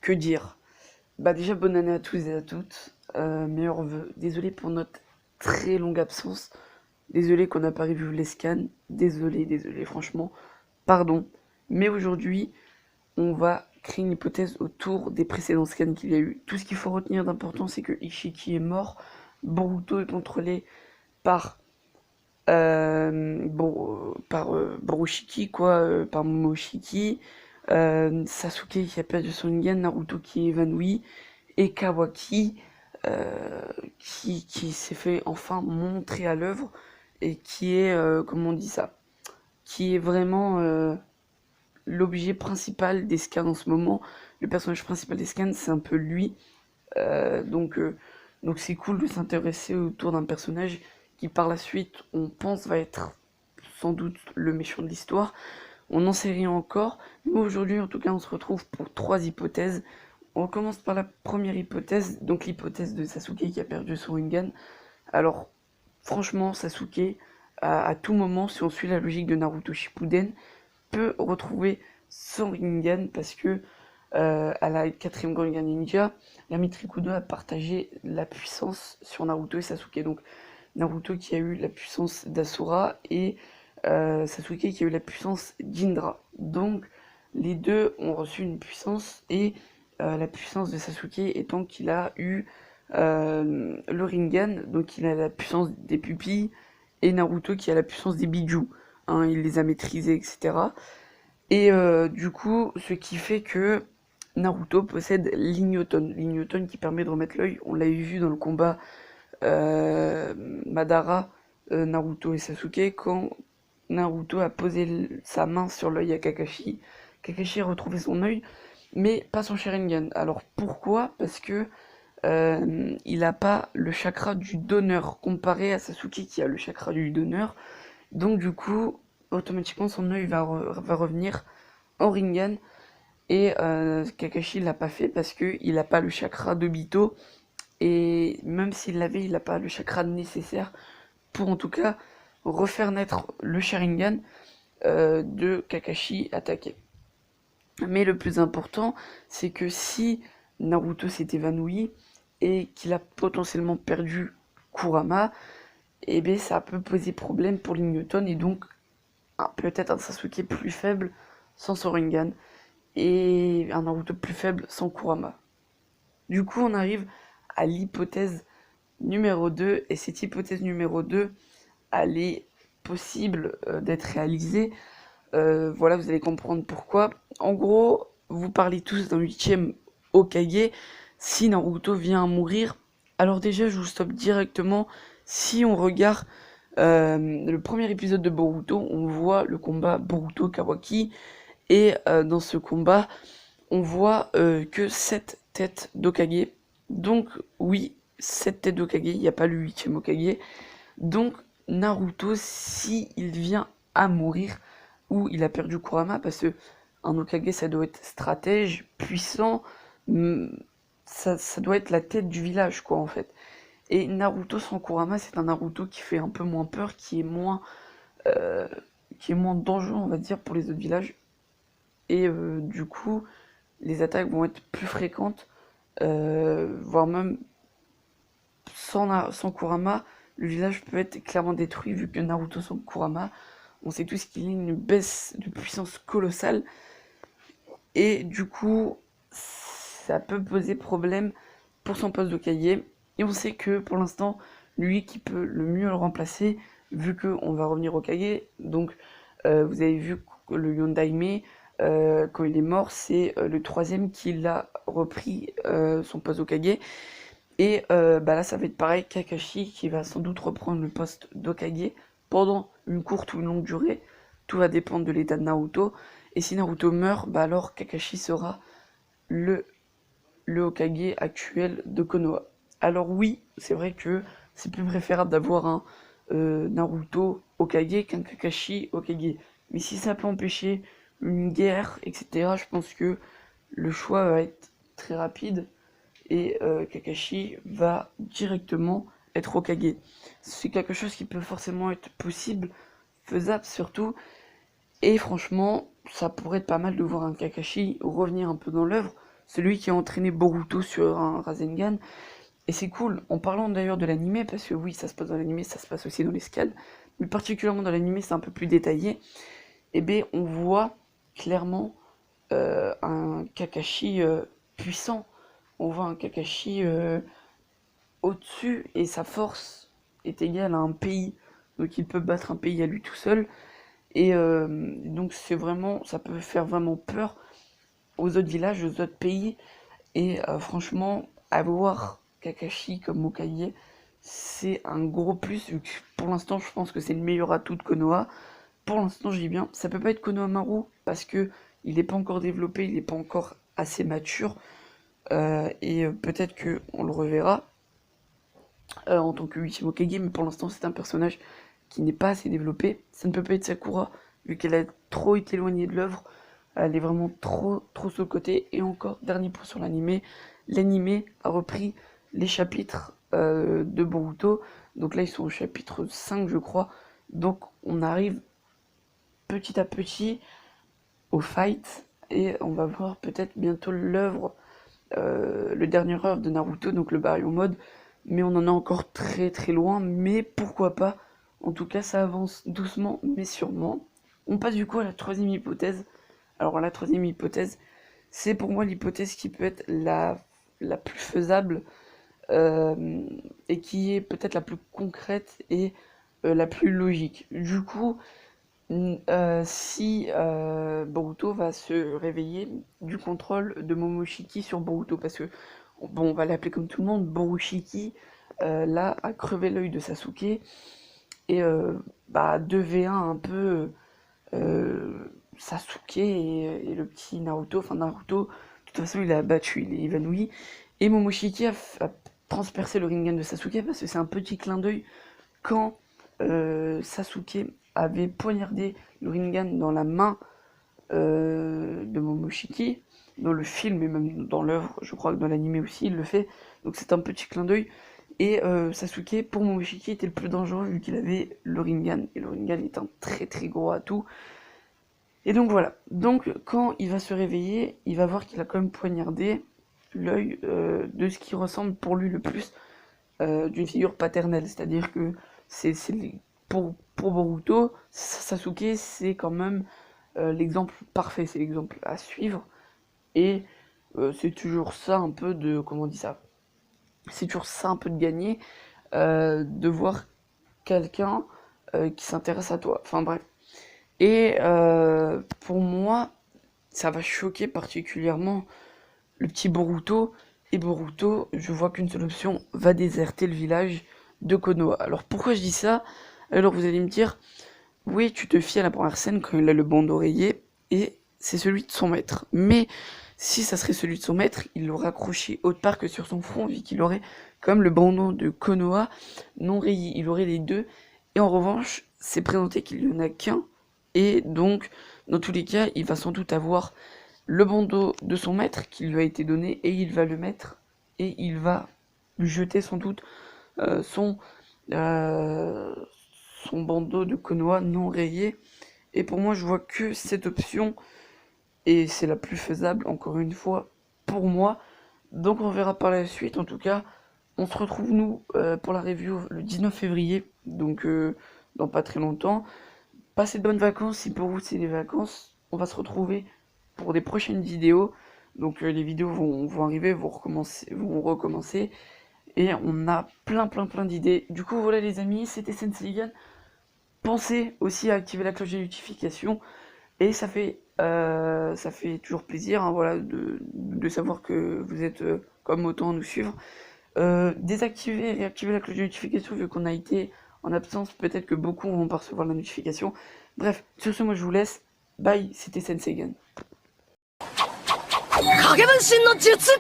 Que dire? Bah déjà, bonne année à tous et à toutes. Meilleurs vœux. Désolé pour notre très longue absence. Désolé qu'on n'a pas revu les scans. Désolé, franchement. Pardon. Mais aujourd'hui, on va créer une hypothèse autour des précédents scans qu'il y a eu. Tout ce qu'il faut retenir d'important, c'est que Ishiki est mort. Boruto est contrôlé par Borushiki, quoi, par Momoshiki. Sasuke qui a perdu son Rinnegan, Naruto qui est évanoui, et Kawaki qui s'est fait enfin montrer à l'œuvre et qui est, comment on dit ça, qui est vraiment l'objet principal des scans en ce moment. Le personnage principal des scans, c'est un peu lui. Donc c'est cool de s'intéresser autour d'un personnage qui par la suite, on pense, va être sans doute le méchant de l'histoire. On n'en sait rien encore, mais aujourd'hui en tout cas on se retrouve pour 3 hypothèses. On commence par la première hypothèse, donc l'hypothèse de Sasuke qui a perdu son Rinnegan. Alors franchement Sasuke, à tout moment, si on suit la logique de Naruto Shippuden, peut retrouver son Rinnegan parce que à la 4ème Rinnegan Ninja, la Mitrikudo a partagé la puissance sur Naruto et Sasuke. Donc Naruto qui a eu la puissance d'Asura et Sasuke qui a eu la puissance d'Indra. Donc les deux ont reçu une puissance et la puissance de Sasuke étant qu'il a eu le Rinnegan, donc il a la puissance des pupilles, et Naruto qui a la puissance des bijou. Hein, il les a maîtrisés, etc. Et du coup, ce qui fait que Naruto possède l'Ignoton qui permet de remettre l'œil. On l'avait vu dans le combat Madara, Naruto et Sasuke, quand Naruto a posé sa main sur l'œil à Kakashi. Kakashi a retrouvé son œil, mais pas son Sharingan. Alors pourquoi? Parce que il n'a pas le chakra du donneur, comparé à Sasuke qui a le chakra du donneur. Donc du coup, automatiquement son œil va revenir en Rinnegan. Et Kakashi l'a pas fait parce qu'il n'a pas le chakra d'Obito. Et même s'il l'avait, il n'a pas le chakra nécessaire pour en tout cas refaire naître le Sharingan de Kakashi attaqué. Mais le plus important, c'est que si Naruto s'est évanoui et qu'il a potentiellement perdu Kurama, eh bien ça peut poser problème pour l'Ignoton et donc peut-être un Sasuke plus faible sans son Rinnegan et un Naruto plus faible sans Kurama. Du coup, on arrive à l'hypothèse numéro 2, et cette hypothèse numéro 2, elle est possible d'être réalisée. Voilà, vous allez comprendre pourquoi. En gros, vous parlez tous d'un 8ème Hokage. Si Naruto vient à mourir, alors déjà, je vous stoppe directement. Si on regarde le premier épisode de Boruto, on voit le combat Boruto-Kawaki. Et dans ce combat, on voit que 7 têtes d'Hokage. Donc oui, 7 têtes d'Hokage, il n'y a pas le 8ème Hokage. Donc Naruto, si il vient à mourir, ou il a perdu Kurama, parce que un Hokage, ça doit être stratège, puissant, ça doit être la tête du village, quoi, en fait. Et Naruto sans Kurama, c'est un Naruto qui fait un peu moins peur, euh, qui est moins dangereux, on va dire, pour les autres villages. Et du coup, les attaques vont être plus fréquentes, voire même sans Kurama, le village peut être clairement détruit vu que Naruto sans Kurama, on sait tous qu'il y a une baisse de puissance colossale et du coup ça peut poser problème pour son poste d'Hokage et on sait que pour l'instant lui qui peut le mieux le remplacer vu qu'on va revenir au Hokage, donc vous avez vu que le Yondaime quand il est mort, c'est le 3ème qui l'a repris son poste d'Hokage. Et là, ça va être pareil, Kakashi qui va sans doute reprendre le poste d'Hokage pendant une courte ou une longue durée. Tout va dépendre de l'état de Naruto. Et si Naruto meurt, alors Kakashi sera le Hokage actuel de Konoha. Alors oui, c'est vrai que c'est plus préférable d'avoir un Naruto Hokage qu'un Kakashi Hokage. Mais si ça peut empêcher une guerre, etc., je pense que le choix va être très rapide et Kakashi va directement être Hokage. C'est quelque chose qui peut forcément être possible, faisable surtout, et franchement, ça pourrait être pas mal de voir un Kakashi revenir un peu dans l'œuvre, celui qui a entraîné Boruto sur un Rasengan. Et c'est cool, en parlant d'ailleurs de l'animé, parce que oui, ça se passe dans l'animé, ça se passe aussi dans les scans, mais particulièrement dans l'animé, c'est un peu plus détaillé. Et bien, on voit clairement un Kakashi puissant. On voit un Kakashi au-dessus, et sa force est égale à un pays. Donc il peut battre un pays à lui tout seul. Et donc c'est vraiment, ça peut faire vraiment peur aux autres villages, aux autres pays. Et franchement, avoir Kakashi comme Hokage, c'est un gros plus. Vu que pour l'instant, je pense que c'est le meilleur atout de Konoha. Pour l'instant, je dis bien, ça peut pas être Konohamaru parce que il n'est pas encore développé, il n'est pas encore assez mature. Et peut-être que on le reverra en tant que 8ème Hokage, mais pour l'instant, c'est un personnage qui n'est pas assez développé. Ça ne peut pas être Sakura, vu qu'elle a trop été éloignée de l'œuvre. Elle est vraiment trop sur le côté. Et encore, dernier point sur l'animé. L'animé a repris les chapitres de Boruto. Donc là, ils sont au chapitre 5, je crois. Donc on arrive petit à petit au fight. Et on va voir peut-être bientôt l'œuvre, le dernier œuvre de Naruto, donc le Baryon Mode. Mais on en est encore très loin. Mais pourquoi pas. En tout cas, ça avance doucement, mais sûrement. On passe du coup à la troisième hypothèse. Alors la troisième hypothèse, c'est pour moi l'hypothèse qui peut être la plus faisable et qui est peut-être la plus concrète et la plus logique. Du coup, si Boruto va se réveiller du contrôle de Momoshiki sur Boruto, parce que, bon, on va l'appeler comme tout le monde, Borushiki, là, a crevé l'œil de Sasuke, et 2v1 un peu Sasuke et le petit Naruto. Enfin, Naruto, de toute façon, il a battu, il est évanoui. Et Momoshiki a transpercé le Rinnegan de Sasuke parce que c'est un petit clin d'œil quand Sasuke avait poignardé le Rinnegan dans la main de Momoshiki. Dans le film et même dans l'œuvre, je crois que dans l'anime aussi, il le fait. Donc c'est un petit clin d'œil. Et Sasuke, pour Momoshiki, était le plus dangereux vu qu'il avait le Rinnegan. Et le Rinnegan est un très gros atout. Et donc voilà. Donc quand il va se réveiller, il va voir qu'il a quand même poignardé l'œil de ce qui ressemble pour lui le plus d'une figure paternelle. C'est-à-dire que pour Boruto, Sasuke, c'est quand même l'exemple parfait, c'est l'exemple à suivre. Et c'est toujours ça un peu de... Comment on dit ça? C'est toujours ça un peu de gagner, de voir quelqu'un qui s'intéresse à toi. Enfin bref. Et pour moi, ça va choquer particulièrement le petit Boruto. Et Boruto, je vois qu'une seule option, va déserter le village de Konoha. Alors pourquoi je dis ça? Alors vous allez me dire, oui, tu te fies à la première scène quand il a le bandeau rayé, et c'est celui de son maître. Mais si ça serait celui de son maître, il l'aurait accroché autre part que sur son front, vu qu'il aurait comme le bandeau de Konoha non rayé. Il aurait les deux. Et en revanche, c'est présenté qu'il n'y en a qu'un. Et donc, dans tous les cas, il va sans doute avoir le bandeau de son maître qui lui a été donné, et il va le mettre, et il va lui jeter sans doute son bandeau de Konoha non rayé. Et pour moi, je vois que cette option, et c'est la plus faisable, encore une fois, pour moi. Donc on verra par la suite. En tout cas, on se retrouve, nous, pour la review le 19 février, donc dans pas très longtemps. Passez de bonnes vacances, si pour vous c'est les vacances. On va se retrouver pour des prochaines vidéos. Donc les vidéos vont arriver, vont recommencer. Et on a plein d'idées. Du coup, voilà les amis, c'était Senseigan. Pensez aussi à activer la cloche de notification. Et ça fait toujours plaisir, hein, voilà, de savoir que vous êtes comme autant à nous suivre. Désactiver et activer la cloche de notification vu qu'on a été en absence. Peut-être que beaucoup vont pas recevoir la notification. Bref, sur ce, moi je vous laisse. Bye, c'était Senseigan. Kagebenshin no Jutsu!